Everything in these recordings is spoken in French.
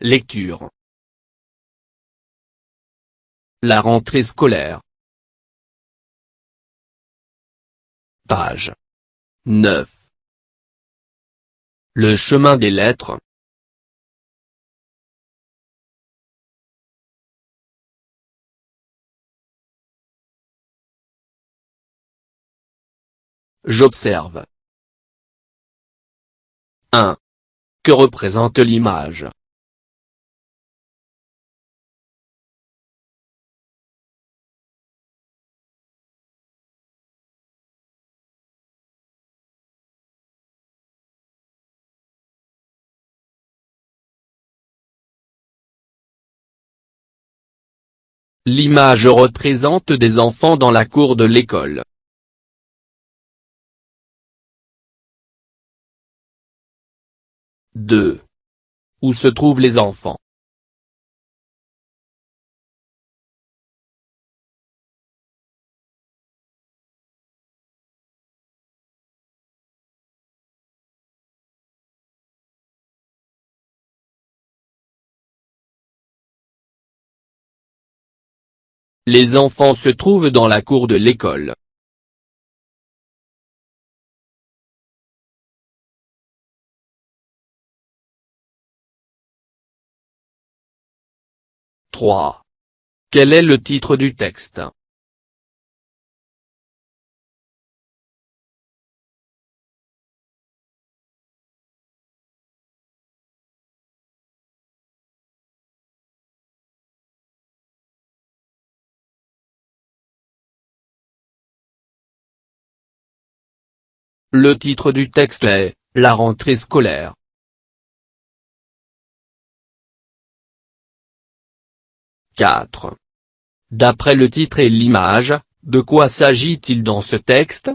Lecture. La rentrée scolaire. Page 9. Le chemin des lettres. J'observe. 1. Que représente l'image? L'image représente des enfants dans la cour de l'école. Deux. Où se trouvent les enfants? Les enfants se trouvent dans la cour de l'école. Trois. Quel est le titre du texte? Le titre du texte est « La rentrée scolaire ». 4. D'après le titre et l'image, de quoi s'agit-il dans ce texte?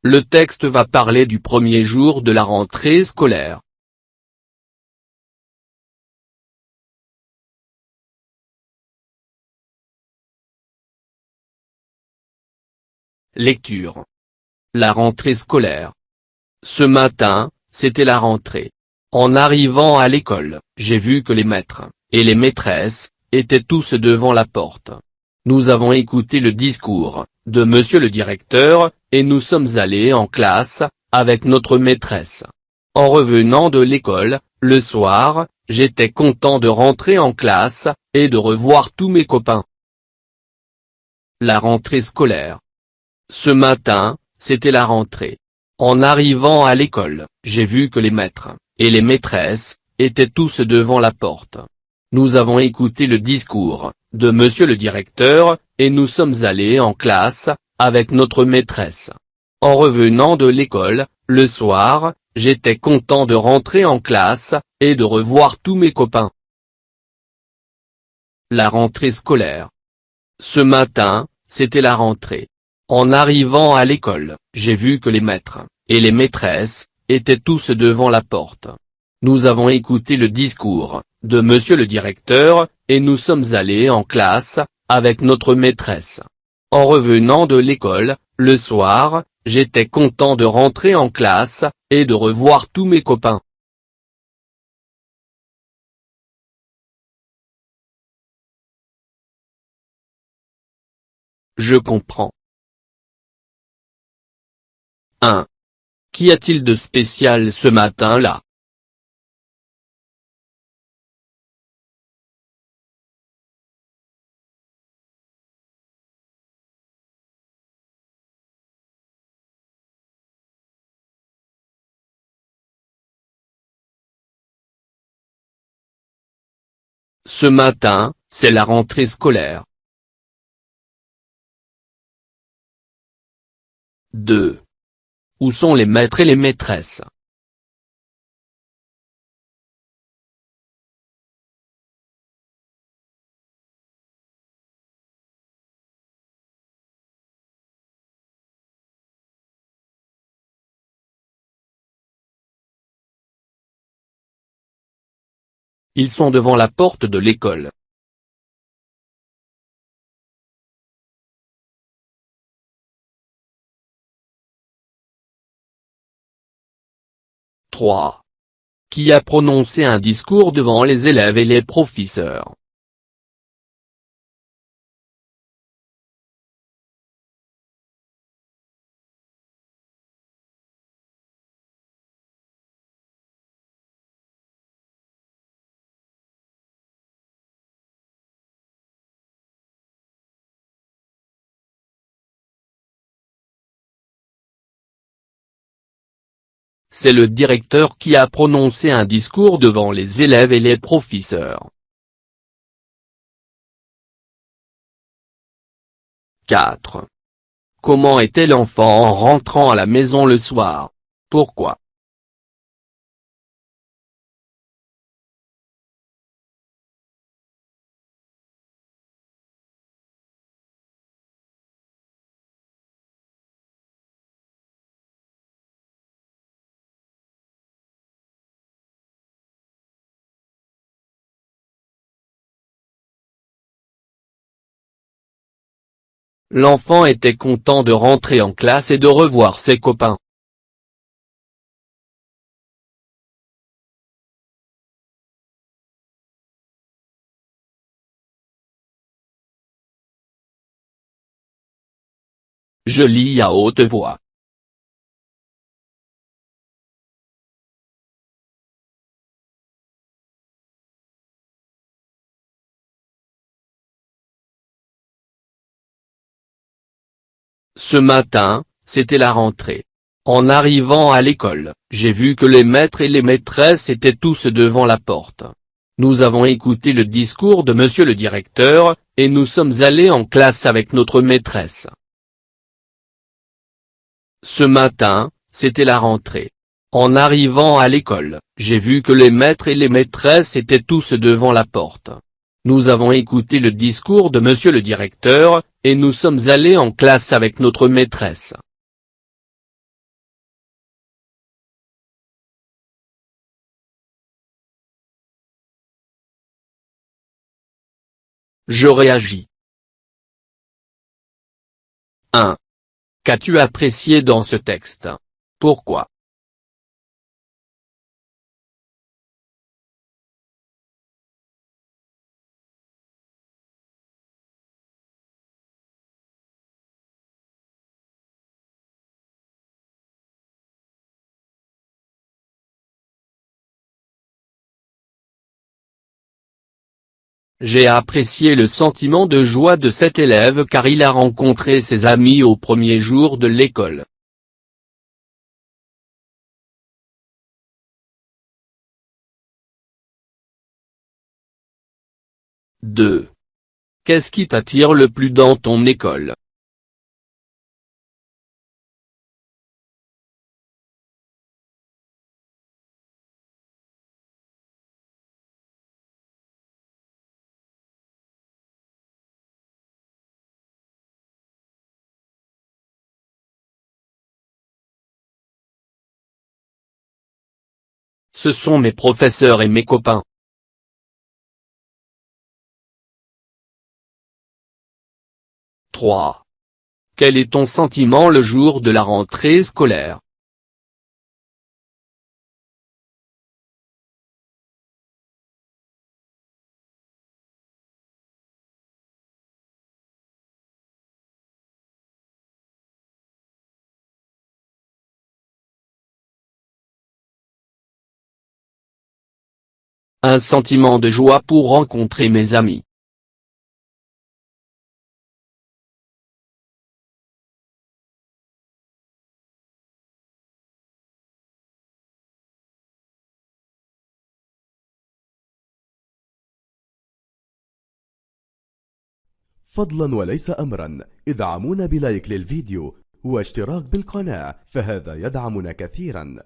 Le texte va parler du premier jour de la rentrée scolaire. Lecture. La rentrée scolaire. Ce matin, c'était la rentrée. En arrivant à l'école, j'ai vu que les maîtres, et les maîtresses, étaient tous devant la porte. Nous avons écouté le discours, de monsieur le directeur, et nous sommes allés en classe, avec notre maîtresse. En revenant de l'école, le soir, j'étais content de rentrer en classe, et de revoir tous mes copains. La rentrée scolaire. Ce matin, c'était la rentrée. En arrivant à l'école, j'ai vu que les maîtres, et les maîtresses, étaient tous devant la porte. Nous avons écouté le discours, de monsieur le directeur, et nous sommes allés en classe, avec notre maîtresse. En revenant de l'école, le soir, j'étais content de rentrer en classe, et de revoir tous mes copains. La rentrée scolaire. Ce matin, c'était la rentrée. En arrivant à l'école, j'ai vu que les maîtres, et les maîtresses, étaient tous devant la porte. Nous avons écouté le discours, de monsieur le directeur, et nous sommes allés en classe, avec notre maîtresse. En revenant de l'école, le soir, j'étais content de rentrer en classe, et de revoir tous mes copains. Je comprends. 1. Qu'y a-t-il de spécial ce matin-là? Ce matin, c'est la rentrée scolaire. 2. Où sont les maîtres et les maîtresses? Ils sont devant la porte de l'école. Trois. Qui a prononcé un discours devant les élèves et les professeurs? C'est le directeur qui a prononcé un discours devant les élèves et les professeurs. 4. Comment était l'enfant en rentrant à la maison le soir? Pourquoi? L'enfant était content de rentrer en classe et de revoir ses copains. Je lis à haute voix. Ce matin, c'était la rentrée. En arrivant à l'école, j'ai vu que les maîtres et les maîtresses étaient tous devant la porte. Nous avons écouté le discours de monsieur le directeur, et nous sommes allés en classe avec notre maîtresse. Ce matin, c'était la rentrée. En arrivant à l'école, j'ai vu que les maîtres et les maîtresses étaient tous devant la porte. Nous avons écouté le discours de monsieur le directeur, et nous sommes allés en classe avec notre maîtresse. Je réagis. 1. Qu'as-tu apprécié dans ce texte? Pourquoi? J'ai apprécié le sentiment de joie de cet élève car il a rencontré ses amis au premier jour de l'école. 2. Qu'est-ce qui t'attire le plus dans ton école? Ce sont mes professeurs et mes copains. 3. Quel est ton sentiment le jour de la rentrée scolaire? Un sentiment de joie pour rencontrer mes amis. فضلا وليس أمرا ادعمونا بلايك للفيديو واشتراك بالقناة، فهذا يدعمنا كثيرا.